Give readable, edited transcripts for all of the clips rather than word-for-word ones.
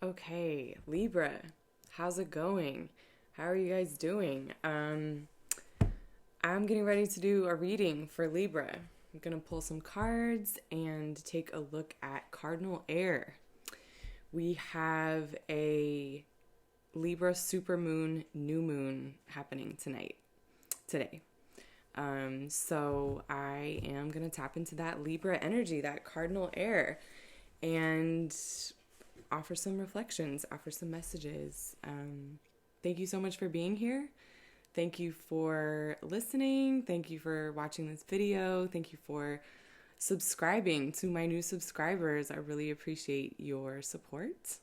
Okay, Libra, how's it going? How are you guys doing? I'm getting ready to do a reading for Libra. I'm gonna pull some cards and take a look at Cardinal Air. We have a Libra supermoon, new moon happening today. So I am gonna tap into that Libra energy, that Cardinal Air, and offer some reflections, offer some messages. Thank you so much for being here. Thank you for listening. Thank you for watching this video. Thank you for subscribing to my new subscribers. I really appreciate your support.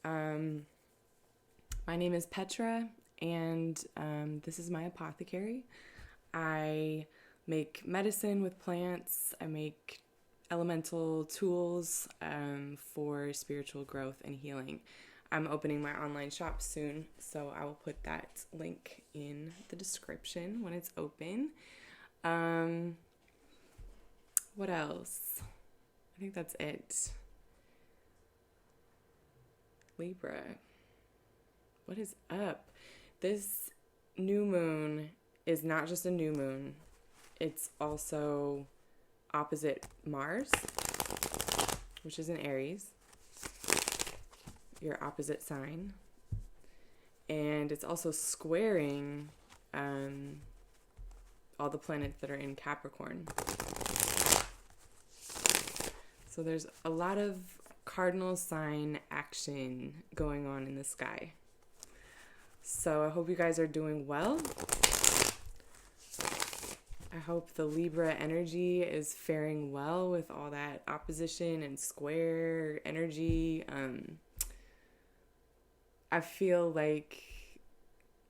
My name is Petra, and this is my apothecary. I make medicine with plants. I make elemental tools for spiritual growth and healing. I'm opening my online shop soon, so I will put that link in the description when it's open. What else? I think that's it. Libra, what is up? This new moon is not just a new moon, it's also opposite Mars, which is in Aries, your opposite sign, and it's also squaring all the planets that are in Capricorn. So there's a lot of cardinal sign action going on in the sky. So I hope you guys are doing well. I hope the Libra energy is faring well with all that opposition and square energy. I feel like,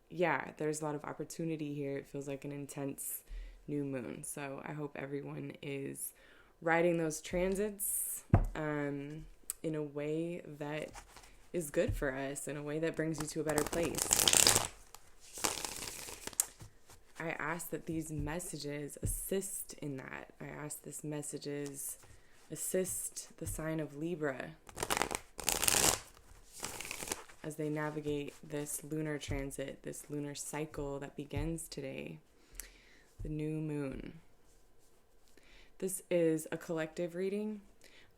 there's a lot of opportunity here. It feels like an intense new moon. So I hope everyone is riding those transits in a way that is good for us, in a way that brings you to a better place. I ask that these messages assist in that. I ask these messages assist the sign of Libra as they navigate this lunar transit, this lunar cycle that begins today, the new moon. This is a collective reading.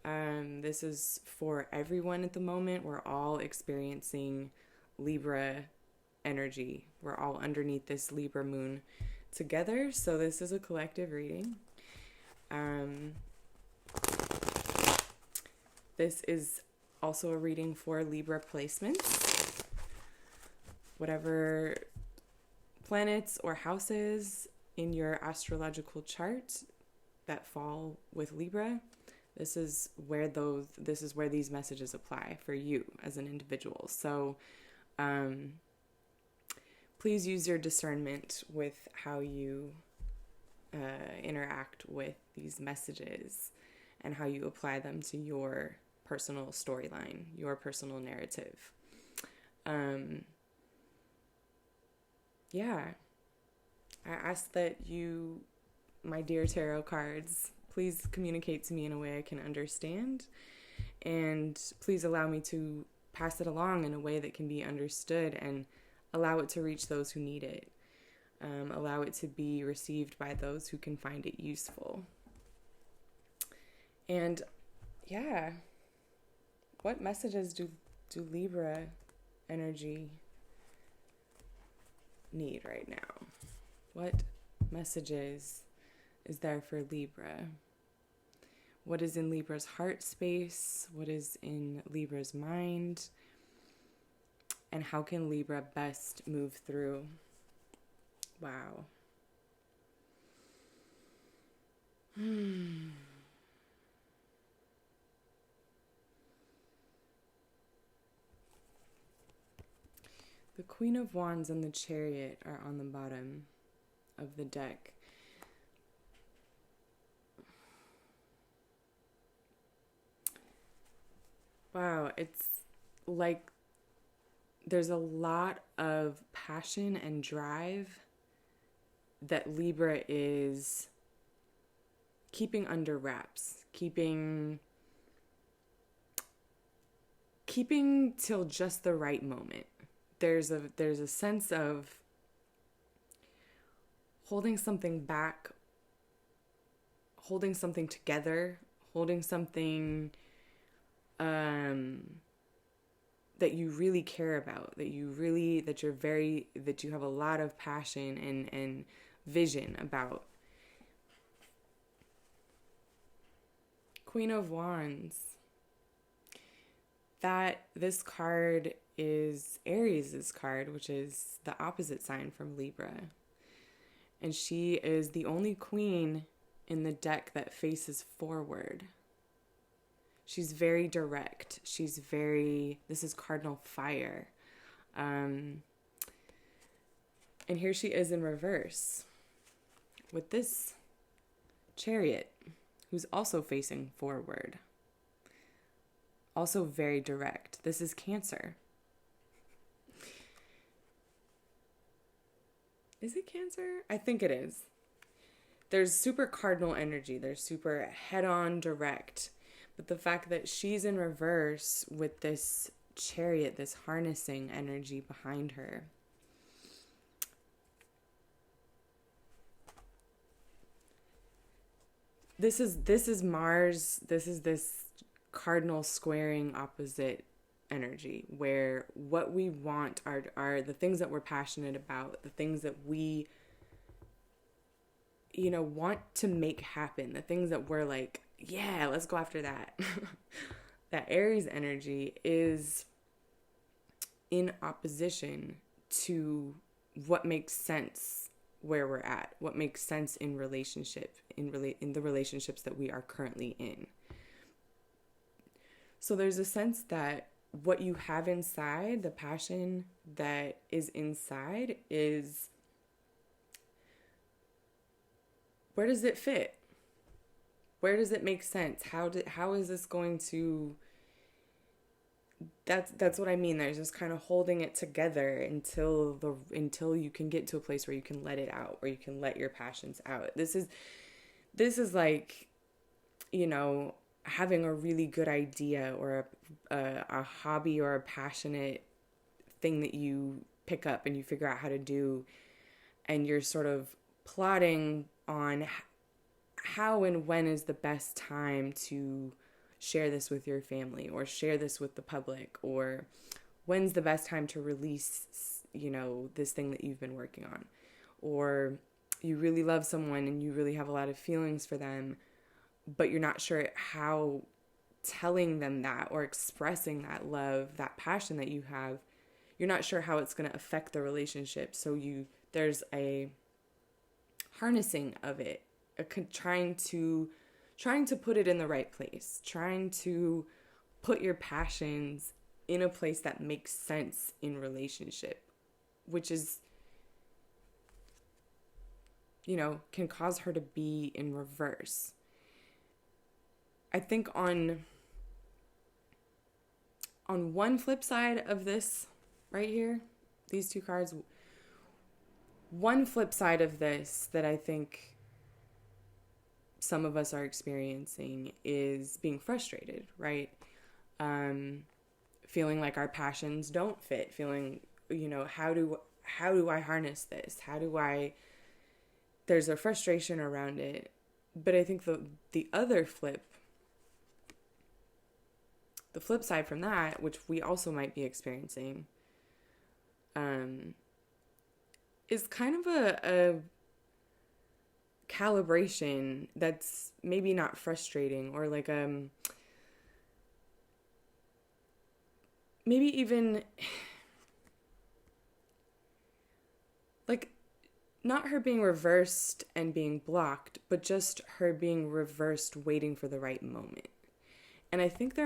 This is for everyone at the moment. We're all experiencing Libra energy. We're all underneath this Libra moon together. So this is a collective reading. This is also a reading for Libra placements. Whatever planets or houses in your astrological chart that fall with Libra, this is where these messages apply for you as an individual. So please use your discernment with how you interact with these messages and how you apply them to your personal storyline, your personal narrative. I ask that you, my dear tarot cards, please communicate to me in a way I can understand, and please allow me to pass it along in a way that can be understood and allow it to reach those who need it. Allow it to be received by those who can find it useful. And what messages do Libra energy need right now? What messages is there for Libra? What is in Libra's heart space? What is in Libra's mind? And how can Libra best move through? Wow. The Queen of Wands and the Chariot are on the bottom of the deck. Wow, it's like there's a lot of passion and drive that Libra is keeping under wraps, keeping keeping till just the right moment. There's a sense of holding something back, holding something together, holding something that you really care about, that you have a lot of passion and vision about. Queen of Wands. This card is Aries' card, which is the opposite sign from Libra. And she is the only queen in the deck that faces forward. She's very direct. This is Cardinal Fire. And here she is in reverse with this Chariot, who's also facing forward. Also very direct. This is Cancer. Is it Cancer? I think it is. There's super cardinal energy. There's super head-on direct. But the fact that she's in reverse with this Chariot, this harnessing energy behind her. This is Mars. This is this cardinal squaring opposite energy, where what we want are the things that we're passionate about, the things that we want to make happen, the things that we're like, yeah, let's go after that. That Aries energy is in opposition to what makes sense where we're at, what makes sense in relationship, in the relationships that we are currently in. So there's a sense that what you have inside, the passion that is inside, is, where does it fit? Where does it make sense? How is this going to... That's what I mean. There's just kind of holding it together until you can get to a place where you can let it out, where you can let your passions out. This is like, having a really good idea or a hobby or a passionate thing that you pick up and you figure out how to do, and you're sort of plotting on how and when is the best time to share this with your family or share this with the public, or when's the best time to release, this thing that you've been working on. Or you really love someone and you really have a lot of feelings for them, but you're not sure how telling them that or expressing that love, that passion that you have, you're not sure how it's going to affect the relationship. So there's a harnessing of it, trying to put it in the right place, trying to put your passions in a place that makes sense in relationship, which is, can cause her to be in reverse. I think on one flip side of this right here, these two cards, one flip side of this that I think some of us are experiencing is being frustrated, right? Feeling like our passions don't fit, feeling, how do I harness this? There's a frustration around it. But I think the other flip side from that, which we also might be experiencing, is kind of a calibration that's maybe not frustrating, or like maybe even like not her being reversed and being blocked, but just her being reversed waiting for the right moment. And I think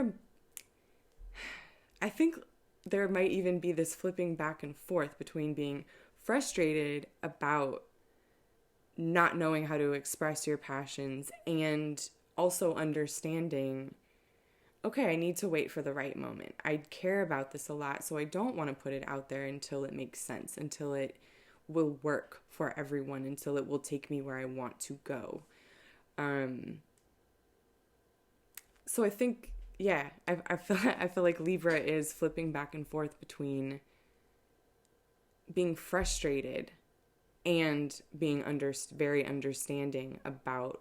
there might even be this flipping back and forth between being frustrated about not knowing how to express your passions and also understanding, okay, I need to wait for the right moment. I care about this a lot, so I don't want to put it out there until it makes sense, until it will work for everyone, until it will take me where I want to go. So I think yeah, I feel like Libra is flipping back and forth between being frustrated and being very understanding about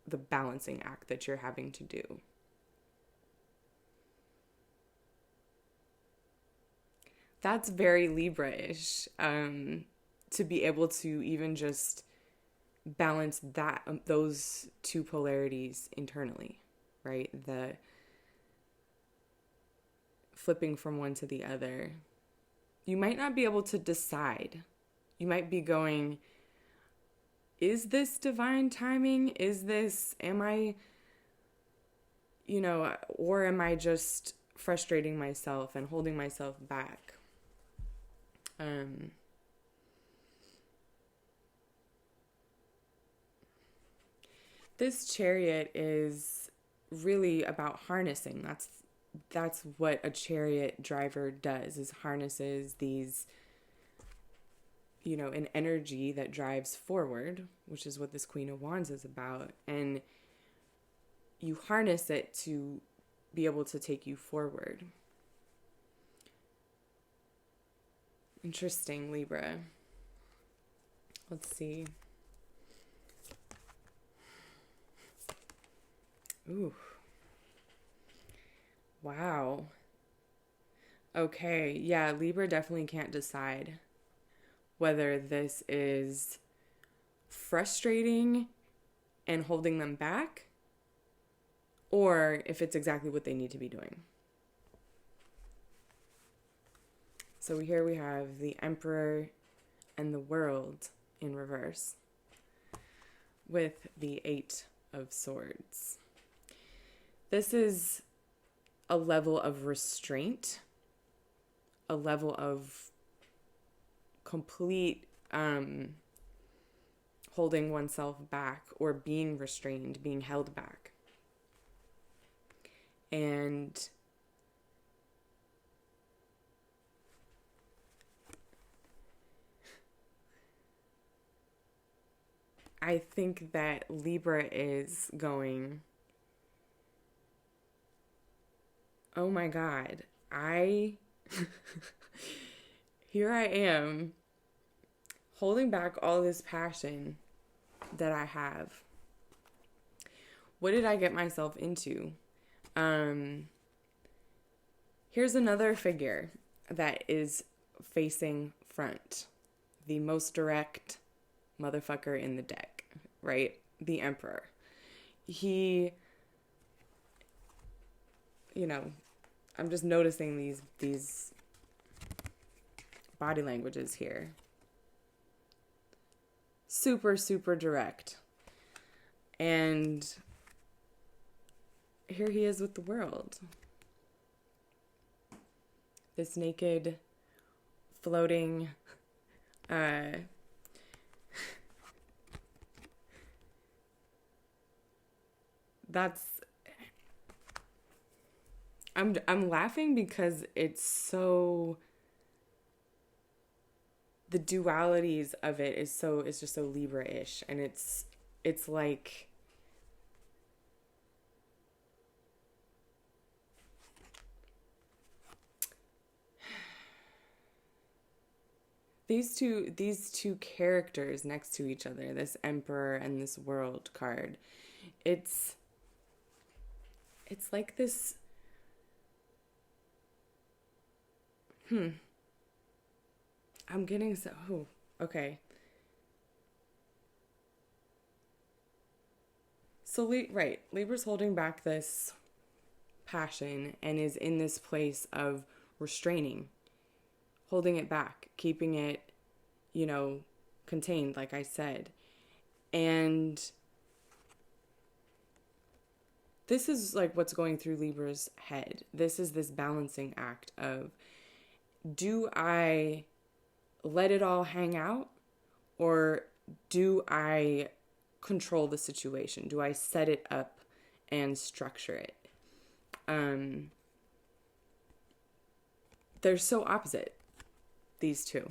the balancing act that you're having to do. That's very Libra-ish, to be able to even just balance those two polarities internally, right? The flipping from one to the other. You might not be able to decide. You might be going, is this divine timing? Am I, or am I just frustrating myself and holding myself back? This Chariot is really about harnessing. That's what a chariot driver does, is harnesses these, an energy that drives forward, which is what this Queen of Wands is about. And you harness it to be able to take you forward. Interesting, Libra. Let's see. Ooh. Wow. Okay, yeah, Libra definitely can't decide whether this is frustrating and holding them back, or if it's exactly what they need to be doing. So here we have the Emperor and the World in reverse with the Eight of Swords. This is a level of restraint, a level of complete holding oneself back, or being restrained, being held back. And I think that Libra is going, oh my God, here I am holding back all this passion that I have. What did I get myself into? Here's another figure that is facing front. The most direct motherfucker in the deck, right? The Emperor. He, I'm just noticing these body languages here. Super, super direct. And here he is with the World. This naked, floating, I'm laughing because it's so, the dualities of it it's just so Libra-ish, and it's like these two characters next to each other, this Emperor and this World card. It's like this. I'm getting so. Oh, okay. So, right, Libra's holding back this passion and is in this place of restraining, holding it back, keeping it, contained, like I said. And this is like what's going through Libra's head. This is this balancing act of, do I let it all hang out, or do I control the situation? Do I set it up and structure it? They're so opposite, these two.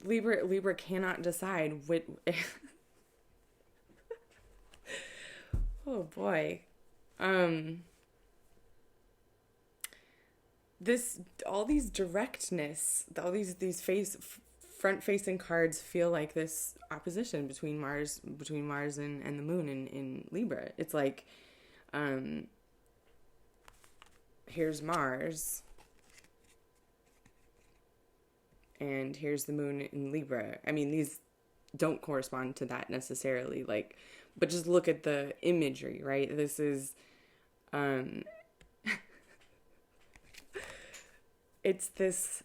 Libra cannot decide what. Oh boy. This all these directness, all these front facing cards feel like this opposition between Mars and the moon in Libra. It's like here's Mars and here's the moon in Libra. I mean, these don't correspond to that necessarily, like, but just look at the imagery, right? This is it's this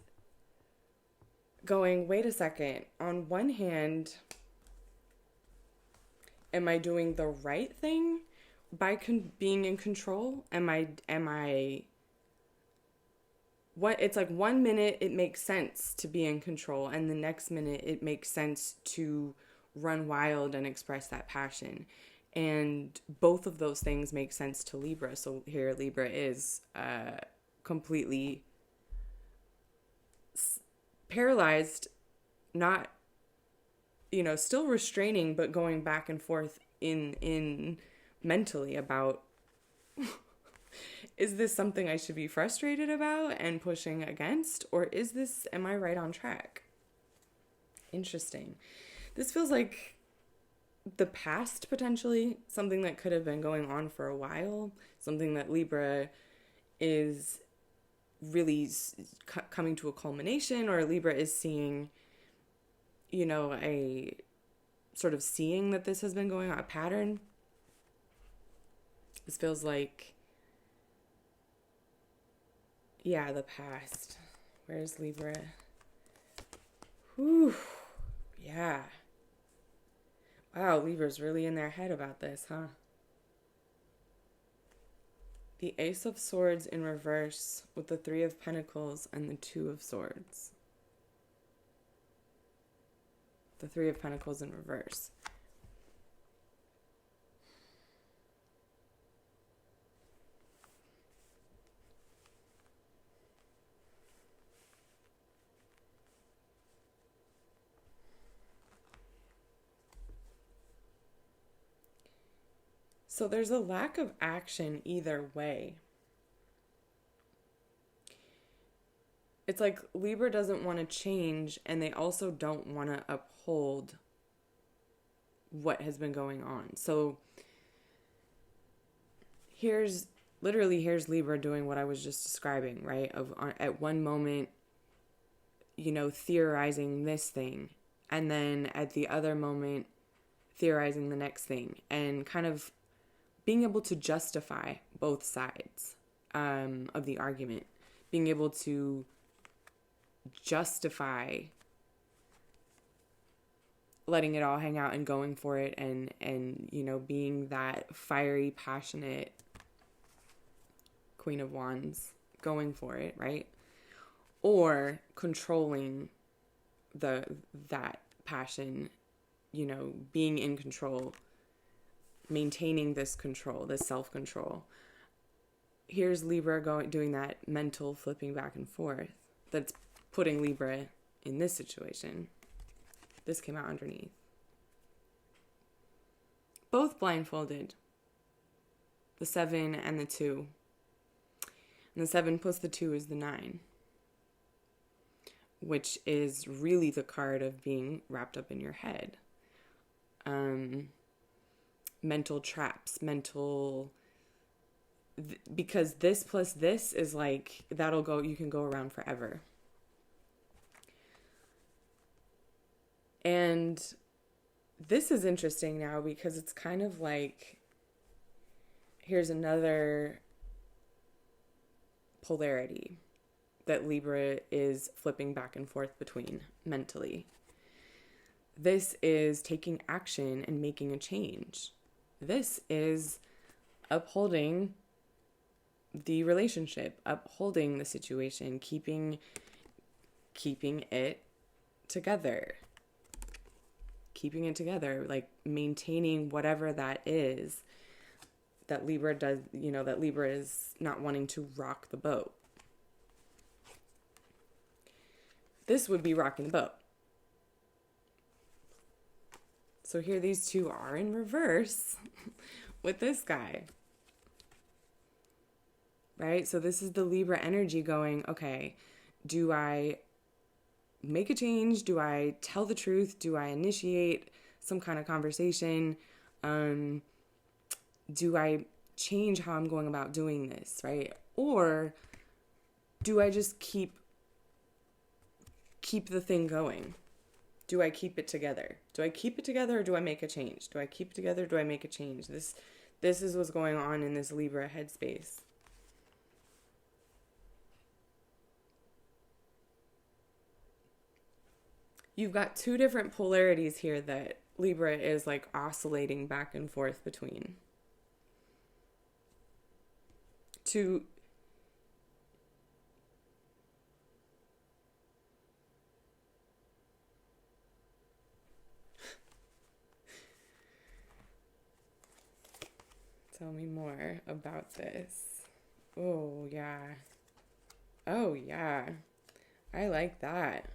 going, wait a second, on one hand, am I doing the right thing by being in control? What, it's like 1 minute it makes sense to be in control, and the next minute it makes sense to run wild and express that passion. And both of those things make sense to Libra. So here Libra is completely paralyzed, not, still restraining, but going back and forth in mentally about, is this something I should be frustrated about and pushing against, or am I right on track? Interesting. This feels like the past, potentially, something that could have been going on for a while, something that Libra is really coming to a culmination, or Libra is seeing, a sort of seeing that this has been going on, a pattern. This feels like, yeah, the past. Where's Libra? Whew. Yeah. Wow, Libra's really in their head about this, huh? The Ace of Swords in reverse with the Three of Pentacles and the Two of Swords. The Three of Pentacles in reverse. So there's a lack of action either way. It's like Libra doesn't want to change, and they also don't want to uphold what has been going on. So here's Libra doing what I was just describing, right? At one moment, theorizing this thing, and then at the other moment, theorizing the next thing, and kind of being able to justify both sides of the argument, being able to justify letting it all hang out and going for it, and being that fiery, passionate Queen of Wands, going for it, right? Or controlling that passion, being in control, maintaining this control, this self-control. Here's Libra doing that mental flipping back and forth. That's putting Libra in this situation. This came out underneath. Both blindfolded. The 7 and the 2. And the 7 plus the 2 is the 9. Which is really the card of being wrapped up in your head. Mental traps, because this plus this is like, you can go around forever. And this is interesting now because it's kind of like, here's another polarity that Libra is flipping back and forth between mentally. This is taking action and making a change. This is upholding the relationship, upholding the situation, keeping it together. Keeping it together, like maintaining whatever that is that Libra does, that Libra is not wanting to rock the boat. This would be rocking the boat. So here these two are in reverse with this guy. Right? So this is the Libra energy going, okay, do I make a change? Do I tell the truth? Do I initiate some kind of conversation? Do I change how I'm going about doing this, right? Or do I just keep the thing going? Do I keep it together? Do I keep it together or do I make a change? Do I keep it together or do I make a change? This is what's going on in this Libra headspace. You've got two different polarities here that Libra is like oscillating back and forth between. Tell me more about this. Oh, yeah. Oh, yeah. I like that.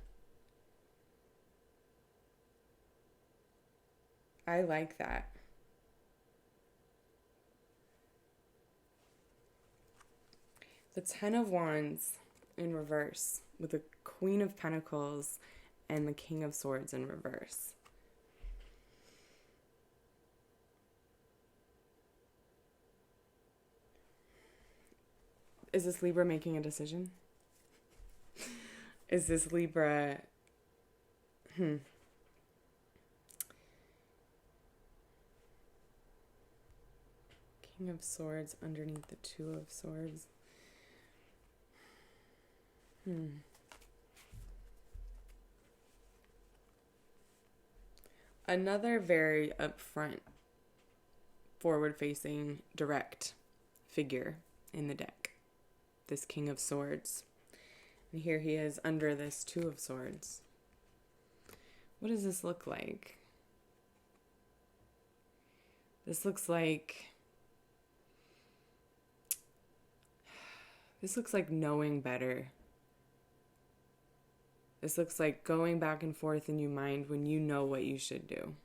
I like that. The Ten of Wands in reverse with the Queen of Pentacles and the King of Swords in reverse. Is this Libra making a decision? Is this Libra... King of Swords underneath the Two of Swords. Another very upfront, forward-facing, direct figure in the deck. This King of Swords. And here he is under this Two of Swords. What does this look like? This looks like knowing better. This looks like going back and forth in your mind when you know what you should do.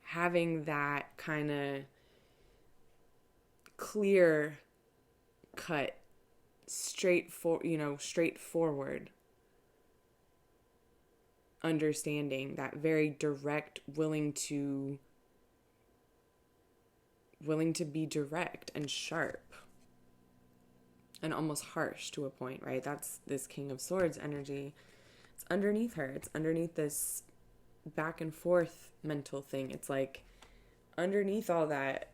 Having that kind of clear cut, straightforward understanding, that very direct, willing to be direct and sharp and almost harsh to a point, right? That's this King of Swords energy. It's underneath her. It's underneath this back and forth mental thing. It's like underneath all that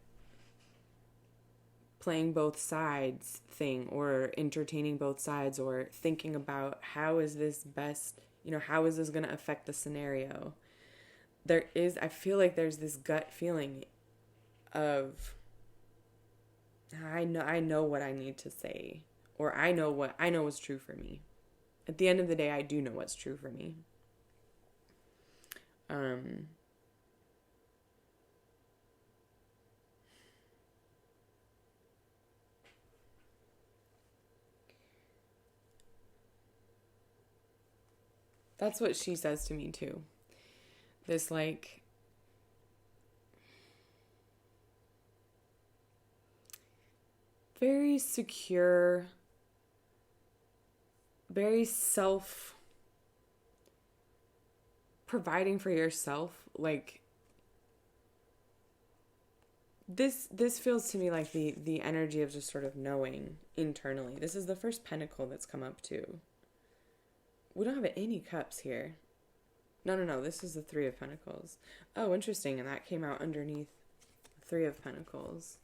playing both sides thing, or entertaining both sides, or thinking about how is this best, how is this going to affect the scenario? I feel like there's this gut feeling of, I know what I need to say, or I know what's true for me. At the end of the day, I do know what's true for me. That's what she says to me too. This like very secure, very providing for yourself. Like this feels to me like the energy of just sort of knowing internally. This is the first pentacle that's come up too. We don't have any cups here. No. This is the Three of Pentacles. Oh, interesting. And that came out underneath the Three of Pentacles.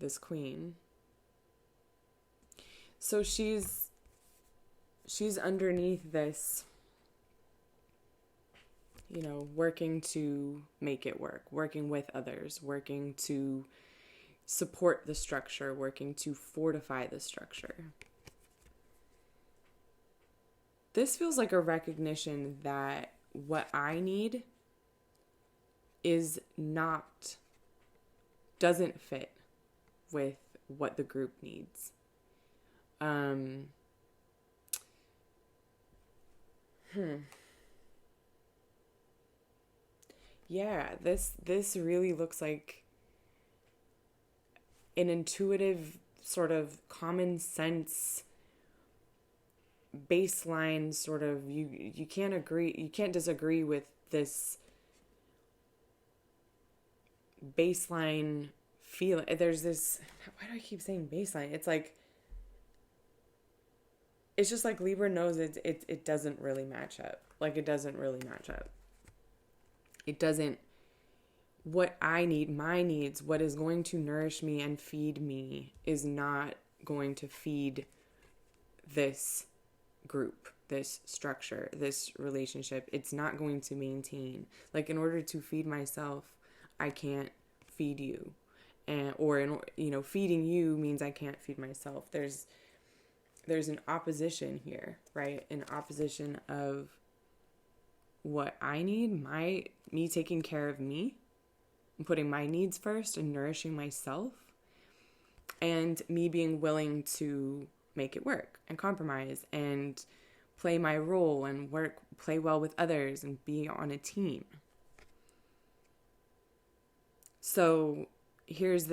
This Queen. So she's underneath this, working to make it work, working with others, working to support the structure, working to fortify the structure. This feels like a recognition that what I need doesn't fit with what the group needs. Yeah, this really looks like an intuitive sort of common sense baseline sort of you can't disagree with this baseline feeling. There's this, why do I keep saying baseline? It's just like Libra knows it doesn't really match up. Like, it doesn't really match up. It doesn't, what I need, my needs, what is going to nourish me and feed me is not going to feed this group, this structure, this relationship. It's not going to maintain. Like, in order to feed myself, I can't feed you. Feeding you means I can't feed myself. There's an opposition here, right? An opposition of what I need, me taking care of me, and putting my needs first and nourishing myself, and me being willing to make it work and compromise and play my role and play well with others and be on a team. So here's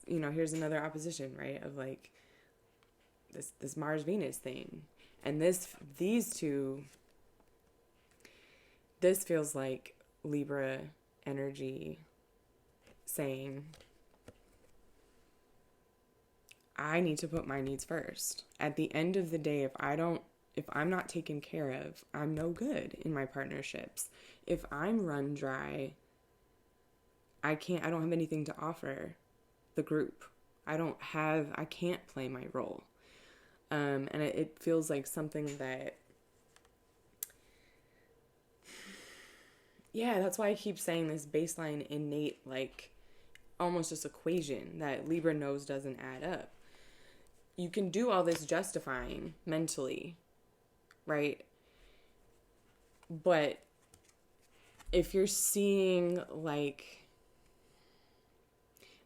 another opposition, right? Of like this Mars Venus thing. And these two, this feels like Libra energy saying, I need to put my needs first. At the end of the day, if I'm not taken care of, I'm no good in my partnerships. If I'm run dry, I don't have anything to offer the group. I can't play my role. And it feels like something that, yeah, that's why I keep saying this baseline innate, like almost just equation that Libra knows doesn't add up. You can do all this justifying mentally, right? But if you're seeing like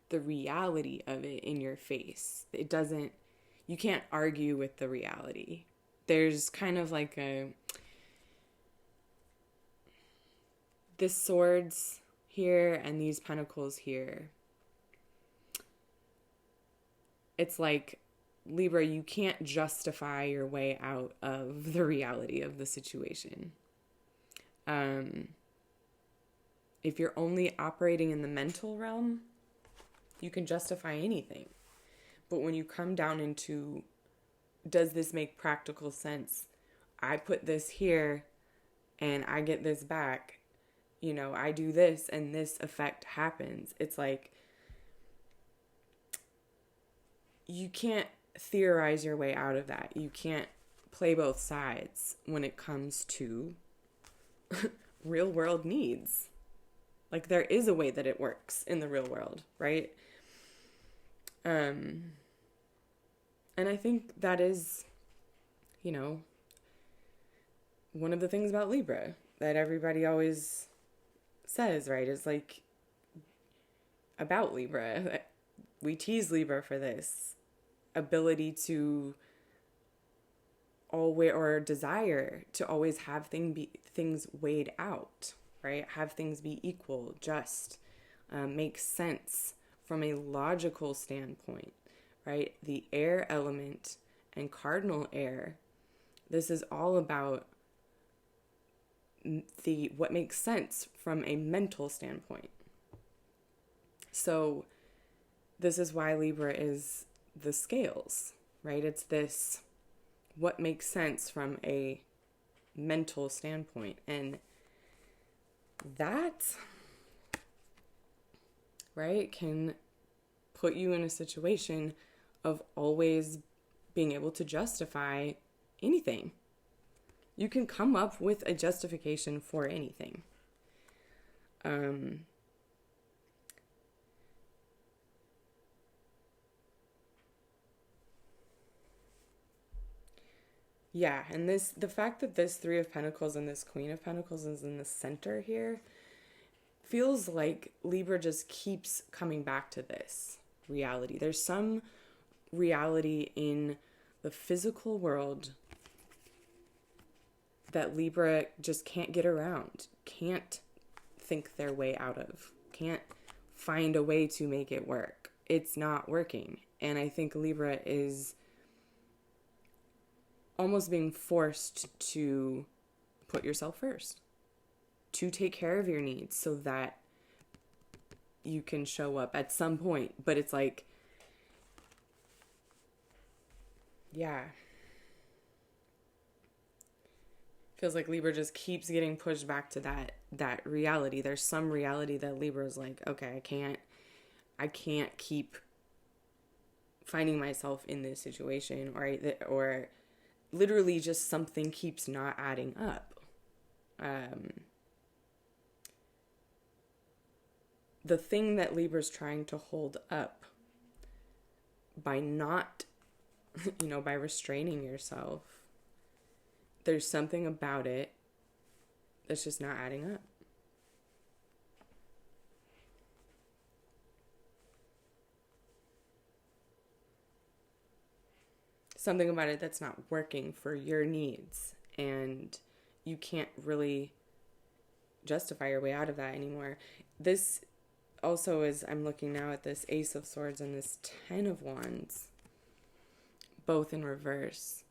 the reality of it in your face, you can't argue with the reality. There's kind of like this swords here and these pentacles here. It's like, Libra, you can't justify your way out of the reality of the situation. If you're only operating in the mental realm, you can justify anything. But when you come down into, does this make practical sense? I put this here and I get this back. I do this and this effect happens. It's like, you can't theorize your way out of that. You can't play both sides when it comes to real world needs. Like, there is a way that it works in the real world, right? And I think that is, one of the things about Libra that everybody always says, right? Is like, about Libra. We tease Libra for this ability to always, or desire to always have things weighed out, right? Have things be equal, just, make sense from a logical standpoint, right? The air element and cardinal air, this is all about what makes sense from a mental standpoint. So this is why Libra is the scales, right? It's this, what makes sense from a mental standpoint. And that, right, can put you in a situation of always being able to justify anything. You can come up with a justification for anything. Yeah, and the fact that this Three of Pentacles and this Queen of Pentacles is in the center here feels like Libra just keeps coming back to this reality. There's some reality in the physical world that Libra just can't get around, can't think their way out of, can't find a way to make it work. It's not working. And I think Libra is almost being forced to put yourself first, to take care of your needs so that you can show up at some point. But it's like, yeah. Feels like Libra just keeps getting pushed back to that reality. There's some reality that Libra is like, okay, I can't keep finding myself in this situation, or literally just something keeps not adding up. The thing that Libra's trying to hold up by not, by restraining yourself, there's something about it that's just not adding up. Something about it that's not working for your needs, and you can't really justify your way out of that anymore. This also is, I'm looking now at this Ace of Swords and this 10 of Wands, both in reverse.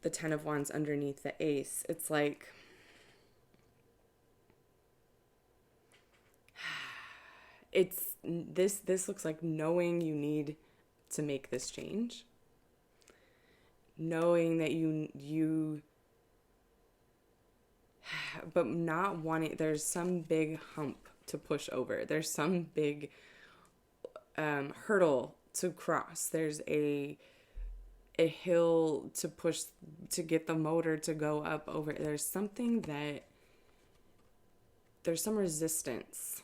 The 10 of Wands underneath the Ace. It's like, this looks like knowing you need to make this change. Knowing that you but not wanting, there's some big hump to push over. There's some big hurdle to cross. There's a hill to push to get the motor to go up over. There's some resistance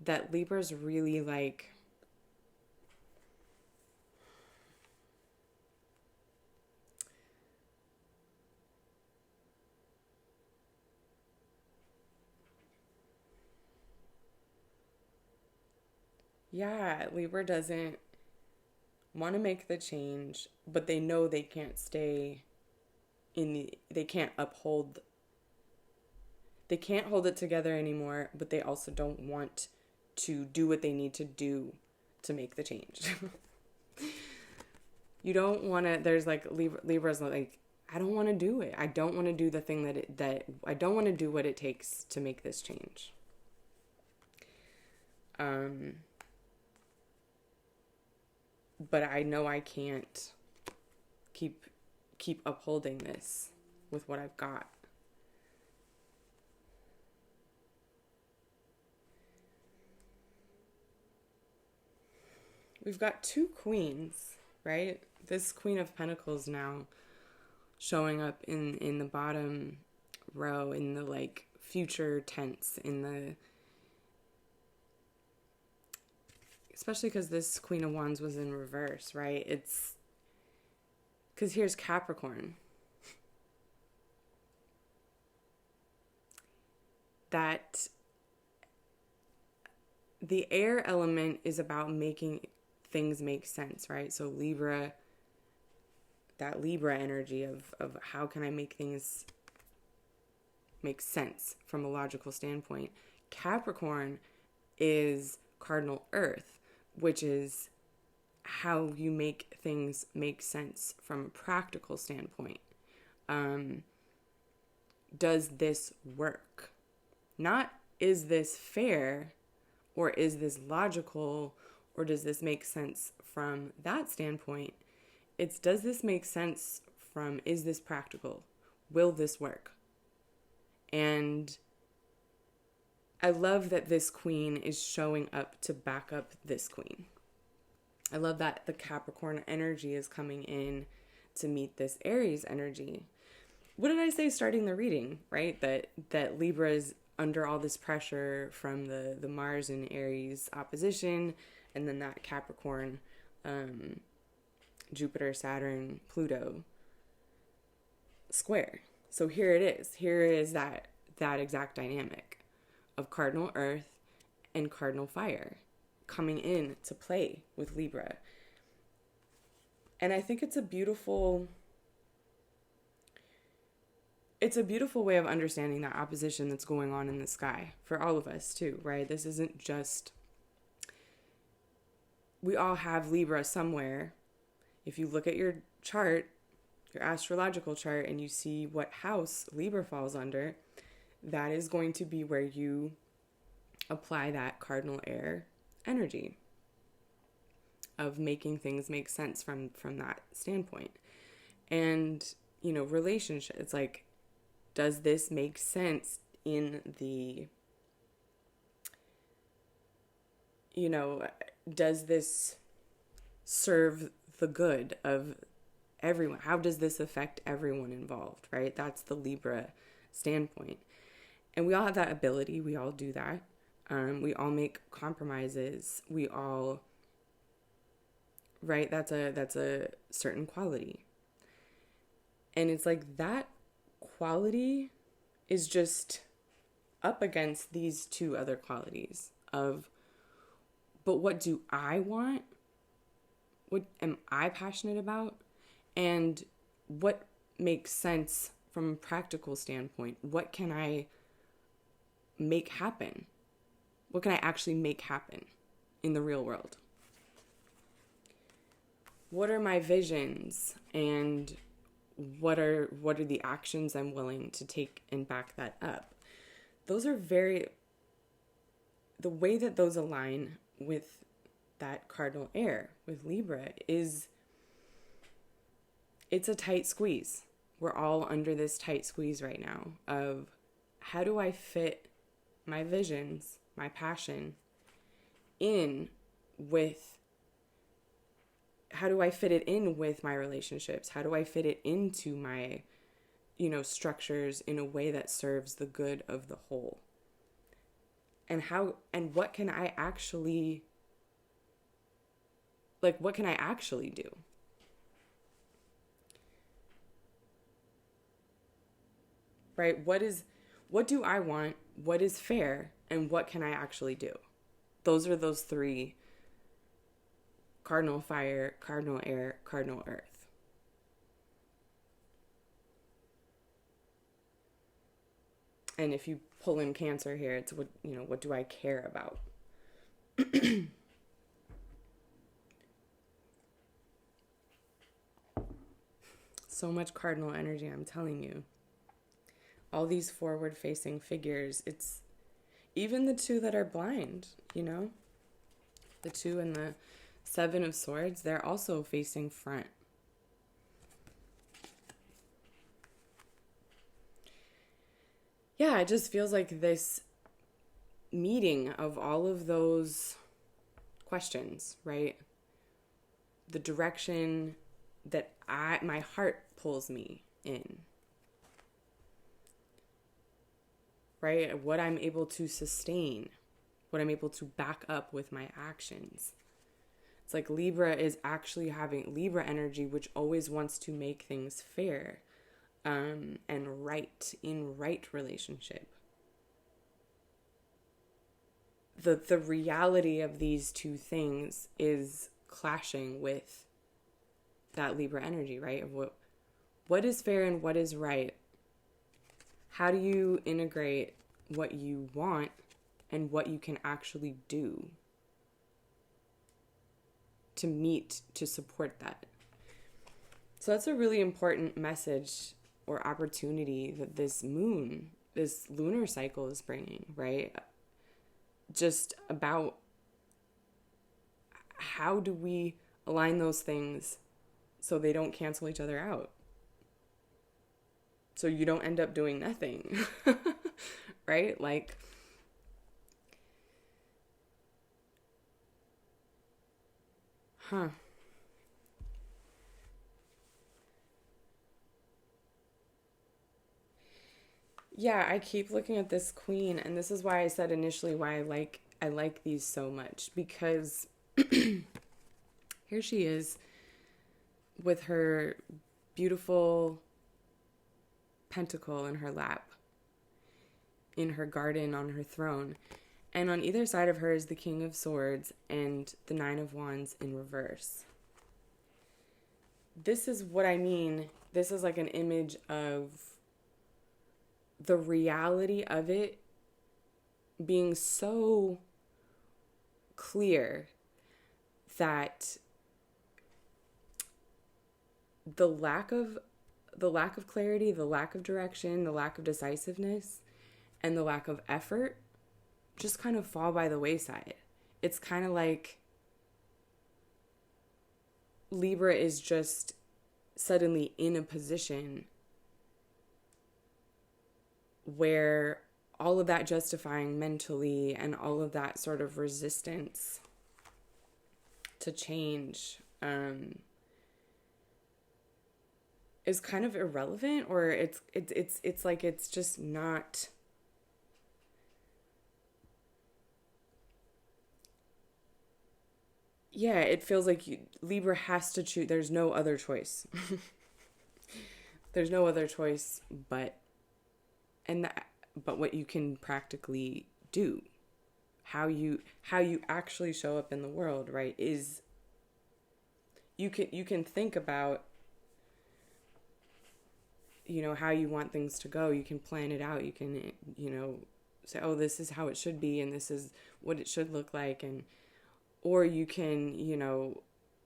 that Libra's really like. Yeah, Libra doesn't want to make the change, but they know they can't stay they can't hold it together anymore, but they also don't want to do what they need to do to make the change. You don't want to, there's like, Libra's like, I don't want to do it. I don't want to do the thing that I don't want to do what it takes to make this change. But I know I can't keep upholding this with what I've got. We've got two queens, right? This Queen of Pentacles now showing up in the bottom row, in the like future tense, especially because this Queen of Wands was in reverse, right? It's because here's Capricorn. That the air element is about making things make sense, right? So Libra, that Libra energy of how can I make things make sense from a logical standpoint. Capricorn is Cardinal Earth, which is how you make things make sense from a practical standpoint. Does this work? Not is this fair, or is this logical, or does this make sense from that standpoint? It's, does this make sense from, is this practical? Will this work? And I love that this queen is showing up to back up this queen. I love that the Capricorn energy is coming in to meet this Aries energy. What did I say starting the reading, right? That Libra is under all this pressure from the Mars and Aries opposition, and then that Capricorn, Jupiter, Saturn, Pluto square. So here it is. Here is that exact dynamic of Cardinal Earth and Cardinal Fire coming in to play with Libra. And I think it's a beautiful it's a beautiful way of understanding that opposition that's going on in the sky for all of us too, right? This isn't just, we all have Libra somewhere. If you look at your chart, your astrological chart, and you see what house Libra falls under, that is going to be where you apply that cardinal air energy of making things make sense from that standpoint. And, you know, relationship, it's like, does this make sense in the, you know, does this serve the good of everyone? How does this affect everyone involved, right? That's the Libra standpoint. And we all have that ability. We all do that. We all make compromises. We all, right? That's a certain quality. And it's like that quality is just up against these two other qualities of, but what do I want? What am I passionate about? And what makes sense from a practical standpoint? What can I make happen? What can I actually make happen in the real world? What are my visions, and what are the actions I'm willing to take and back that up? Those are the way that those align with that cardinal air with Libra is, it's a tight squeeze. We're all under this tight squeeze right now of, how do I fit my visions, my passion in with, how do I fit it in with my relationships? How do I fit it into my, you know, structures in a way that serves the good of the whole? And what can I actually, what can I actually do? Right? What do I want? What is fair? And what can I actually do? Those are those three: cardinal fire, cardinal air, cardinal earth. And if you pull in Cancer here, it's what do I care about? So much cardinal energy, I'm telling you. All these forward-facing figures, it's even the two that are blind, you know? The two and the Seven of Swords, they're also facing front. Yeah, it just feels like this meeting of all of those questions, right? The direction that my heart pulls me in, right? What I'm able to sustain, what I'm able to back up with my actions. It's like Libra is actually having Libra energy, which always wants to make things fair, and right relationship. The reality of these two things is clashing with that Libra energy, right? Of what is fair and what is right. How do you integrate what you want and what you can actually do to support that? So that's a really important message or opportunity that this lunar cycle is bringing, right? Just about how do we align those things so they don't cancel each other out? So you don't end up doing nothing, right? Yeah, I keep looking at this queen, and this is why I said initially why I like these so much, because here she is with her beautiful pentacle in her lap, in her garden, on her throne, and on either side of her is the King of Swords and the Nine of Wands in reverse. This is what I mean. This is like an image of the reality of it being so clear that the lack of clarity, the lack of direction, the lack of decisiveness, and the lack of effort just kind of fall by the wayside. It's kind of like Libra is just suddenly in a position where all of that justifying mentally and all of that sort of resistance to change is kind of irrelevant, or it's like it's just not. Yeah, it feels like Libra has to choose. There's no other choice. There's no other choice but what you can practically do. How you actually show up in the world, right? Is you can think about, how you want things to go. You can plan it out. You can, say, oh, this is how it should be, and this is what it should look like, or you can,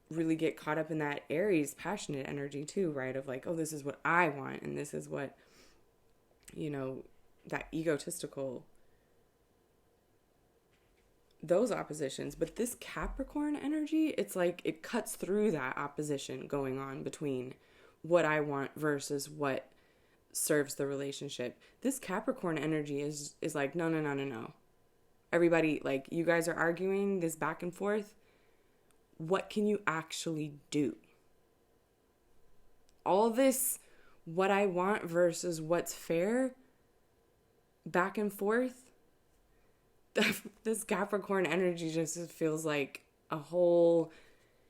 really get caught up in that Aries passionate energy too, right? Of like, oh, this is what I want, and this is what, that egotistical, those oppositions. But this Capricorn energy, it's like it cuts through that opposition going on between what I want versus what serves the relationship. This Capricorn energy is like, no. Everybody, like, you guys are arguing this back and forth. What can you actually do? All this, what I want versus what's fair, back and forth, this Capricorn energy just feels like a whole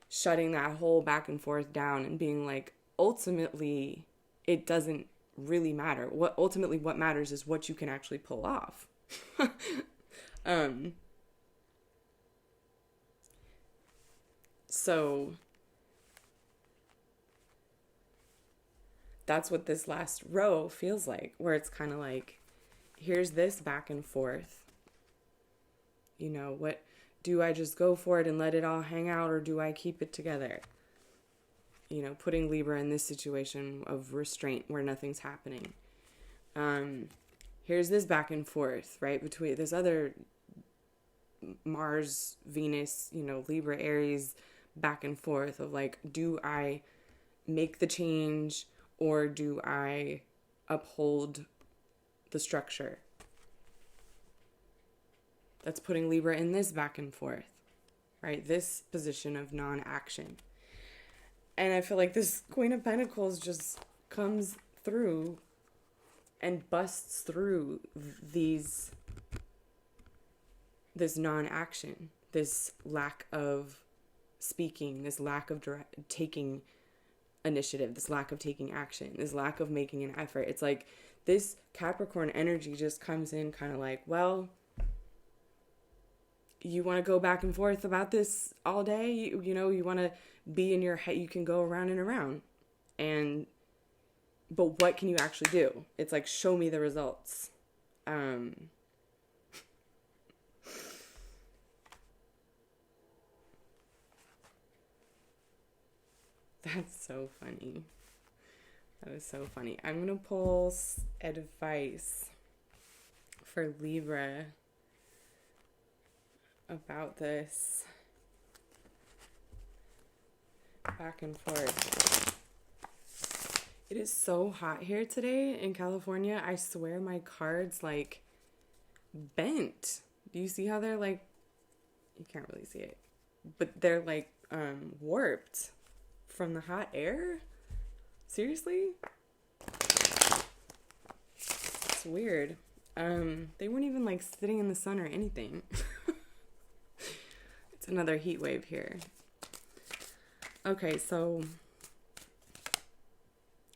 shutting that whole back and forth down and being like, ultimately, it doesn't really matter. What matters is what you can actually pull off. So that's what this last row feels like, where it's kind of like, here's this back and forth. What do I just go for it and let it all hang out, or do I keep it together? Putting Libra in this situation of restraint where nothing's happening. Here's this back and forth, right? Between this other Mars, Venus, Libra, Aries back and forth of like, do I make the change or do I uphold the structure? That's putting Libra in this back and forth, right? This position of non-action. And I feel like this Queen of Pentacles just comes through and busts through this non-action, this lack of speaking, this lack of taking initiative, this lack of taking action, this lack of making an effort. It's like this Capricorn energy just comes in kind of like, well, you want to go back and forth about this all day? You want to be in your head, you can go around and around. But what can you actually do? It's like, show me the results. That's so funny. That is so funny. I'm going to pull advice for Libra about this back and forth. It is so hot here today in California. I swear my cards like bent. Do you see how they're like, you can't really see it, but they're like warped from the hot air? Seriously? It's weird. They weren't even like sitting in the sun or anything. It's another heat wave here. Okay, so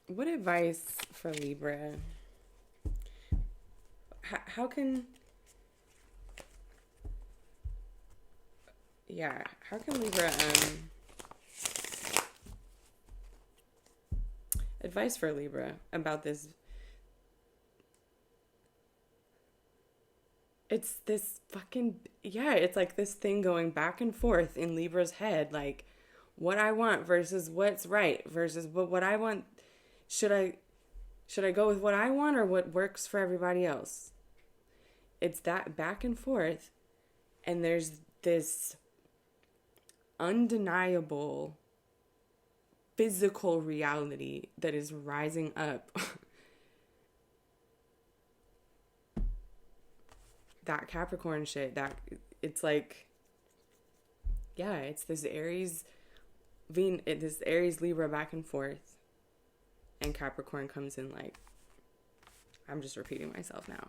what advice for Libra? How can Libra advice for Libra about this it's this fucking, yeah, it's like this thing going back and forth in Libra's head, like what I want versus what's right versus what I want. Should I go with what I want or what works for everybody else? It's that back and forth, and there's this undeniable physical reality that is rising up. That Capricorn shit, that it's like, yeah, it's this Aries Libra back and forth, and Capricorn comes in like, I'm just repeating myself now.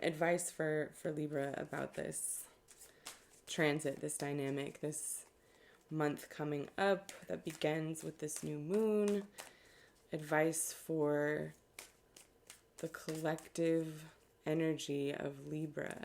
Advice for Libra about this transit, this dynamic, this month coming up that begins with this new moon. Advice for the collective energy of Libra.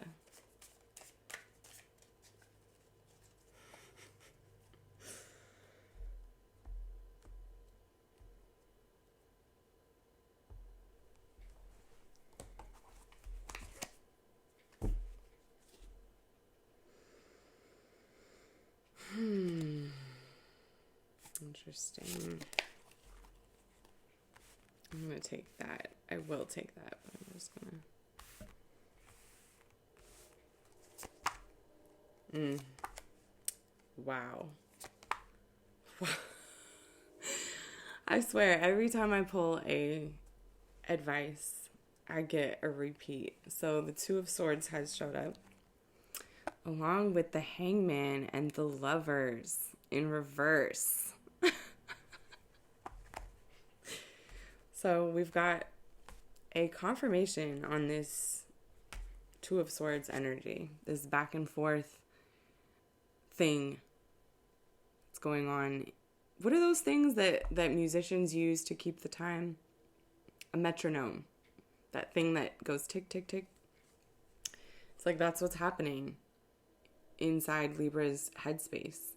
Interesting. I'm going to take that. I will take that, but I'm just going to... Wow. I swear, every time I pull a advice, I get a repeat. So the Two of Swords has showed up, along with the Hangman and the Lovers in reverse. So we've got a confirmation on this Two of Swords energy, this back and forth thing that's going on. What are those things that musicians use to keep the time? A metronome. That thing that goes tick, tick, tick. It's like that's what's happening inside Libra's headspace.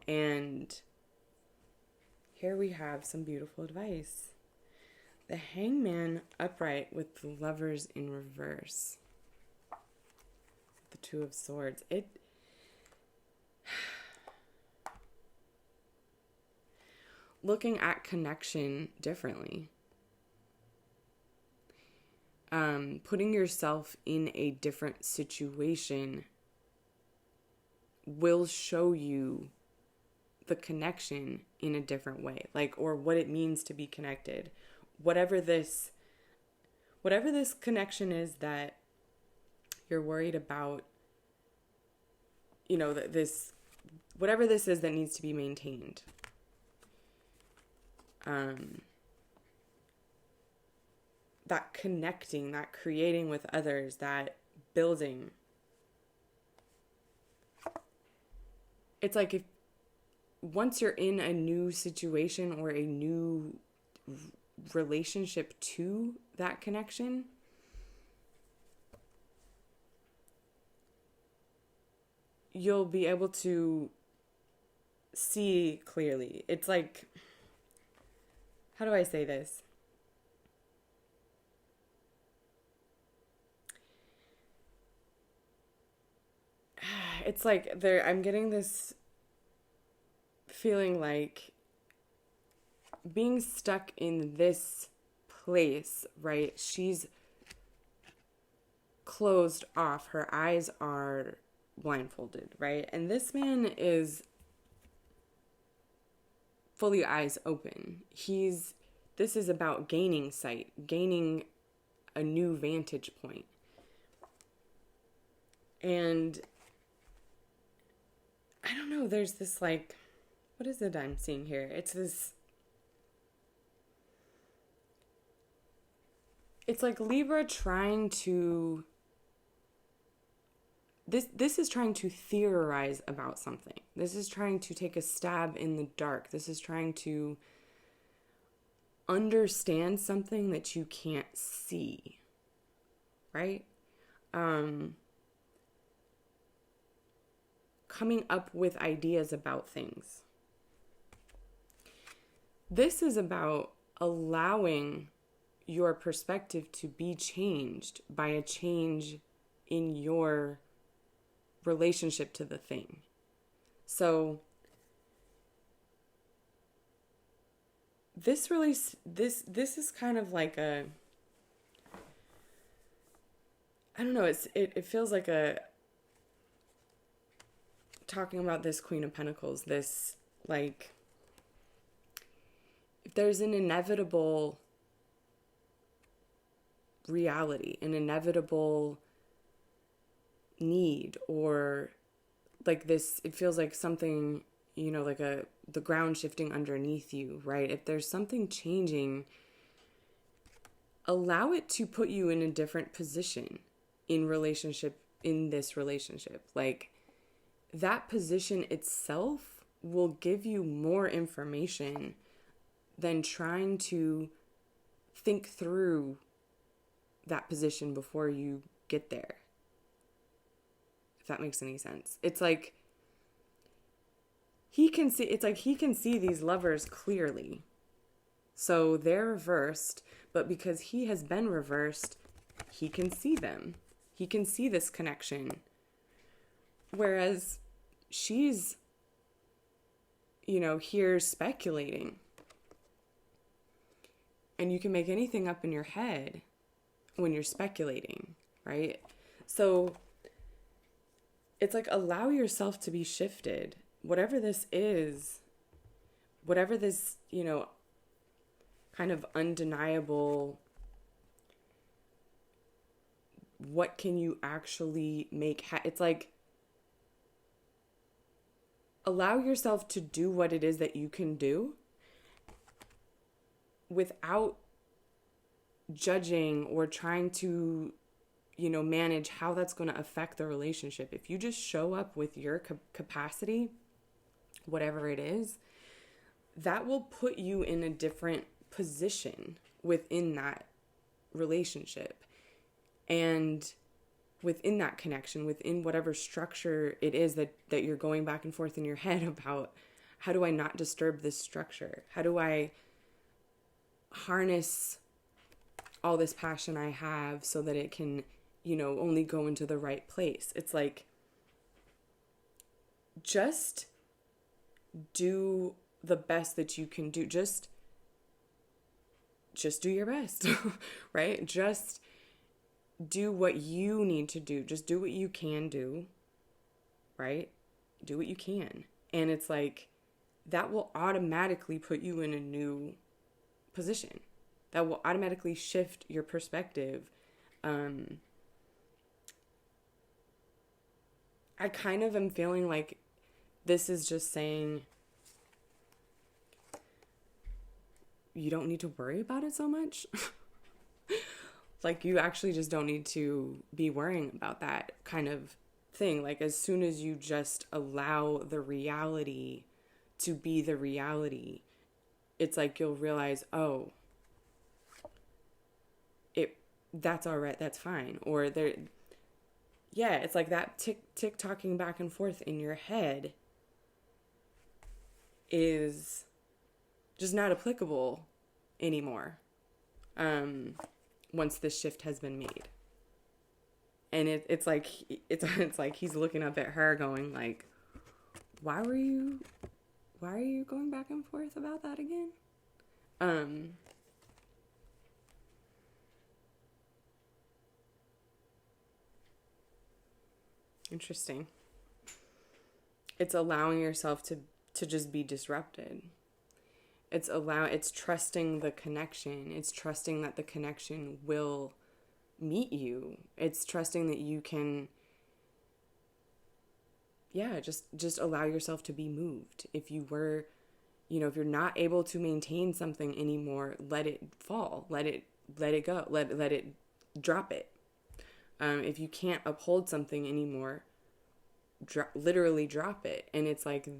And here we have some beautiful advice. The Hangman upright with the Lovers in reverse. The Two of Swords. Looking at connection differently. Putting yourself in a different situation will show you the connection in a different way. Like, or what it means to be connected. Whatever this connection is that you're worried about, you know, whatever this is that needs to be maintained. That connecting, that creating with others, that building. It's like once you're in a new situation or a new relationship to that connection, you'll be able to see clearly. It's like, how do I say this? It's like I'm getting this feeling like being stuck in this place, right? She's closed off. Her eyes are blindfolded, right? And this man is fully eyes open. This is about gaining sight, gaining a new vantage point. And I don't know, there's this like, what is it I'm seeing here? It's like Libra trying to, this is trying to theorize about something. This is trying to take a stab in the dark. This is trying to understand something that you can't see, right? Coming up with ideas about things. This is about allowing your perspective to be changed by a change in your relationship to the thing. So this is kind of like a, I don't know, it feels like a, talking about this Queen of Pentacles, this, like, if there's an inevitable reality, an inevitable need, or like this, it feels like something, you know, like the ground shifting underneath you, right? If there's something changing, allow it to put you in a different position in this relationship. Like, that position itself will give you more information than trying to think through that position before you get there. If that makes any sense. It's like he can see these lovers clearly. So they're reversed, but because he has been reversed, he can see them. He can see this connection. Whereas she's, you know, here speculating. And you can make anything up in your head when you're speculating, right? So it's like, allow yourself to be shifted. Whatever this is, whatever this, you know, kind of undeniable, what can you actually make it's like, allow yourself to do what it is that you can do without judging or trying to, you know, manage how that's going to affect the relationship. If you just show up with your capacity, whatever it is, that will put you in a different position within that relationship and within that connection, within whatever structure it is that you're going back and forth in your head about. How do I not disturb this structure? How do I harness all this passion I have so that it can, you know, only go into the right place? It's like, just do the best that you can do. Just do your best, right? Just do what you need to do. Just do what you can do, right? Do what you can. And it's like, that will automatically put you in a new position. That will automatically shift your perspective. I kind of am feeling like this is just saying, you don't need to worry about it so much. Like, you actually just don't need to be worrying about that kind of thing. Like, as soon as you just allow the reality to be the reality, it's like you'll realize, oh, that's all right, that's fine. Or it's like that tick talking back and forth in your head is just not applicable anymore. Once this shift has been made. And it's like he's looking up at her going like, why are you going back and forth about that again? Interesting. It's allowing yourself to just be disrupted. It's trusting the connection. It's trusting that the connection will meet you. It's trusting that you can, just allow yourself to be moved. If you were, if you're not able to maintain something anymore, let it fall. Let it go. Let it drop it. If you can't uphold something anymore, literally drop it. And it's like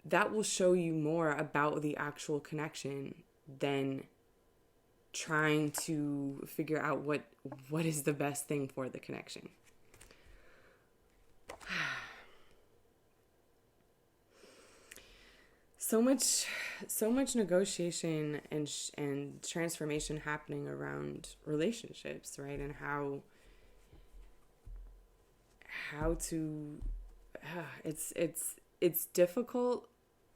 that will show you more about the actual connection than trying to figure out what is the best thing for the connection. so much negotiation and transformation happening around relationships, right? And how to it's difficult.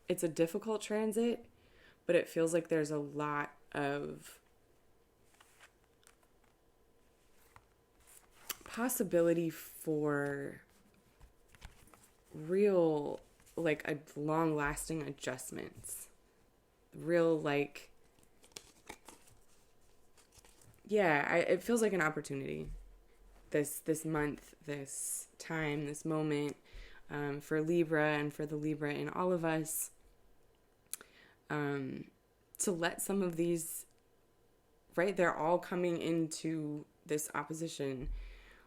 It's a difficult transit, but it feels like there's a lot of possibility for real, like, a long-lasting adjustments. Real, like, yeah, it feels like an opportunity. This month, this time, this moment, for Libra and for the Libra in all of us, to let some of these, right? They're all coming into this opposition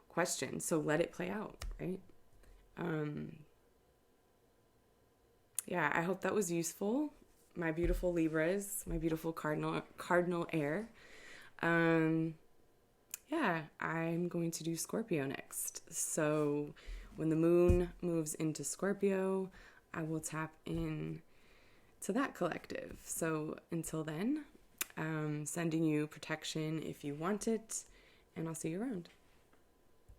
question, so let it play out, right? Yeah, I hope that was useful. My beautiful Libras, my beautiful Cardinal Air. Yeah, I'm going to do Scorpio next. So when the moon moves into Scorpio, I will tap in to that collective. So until then, sending you protection if you want it, and I'll see you around.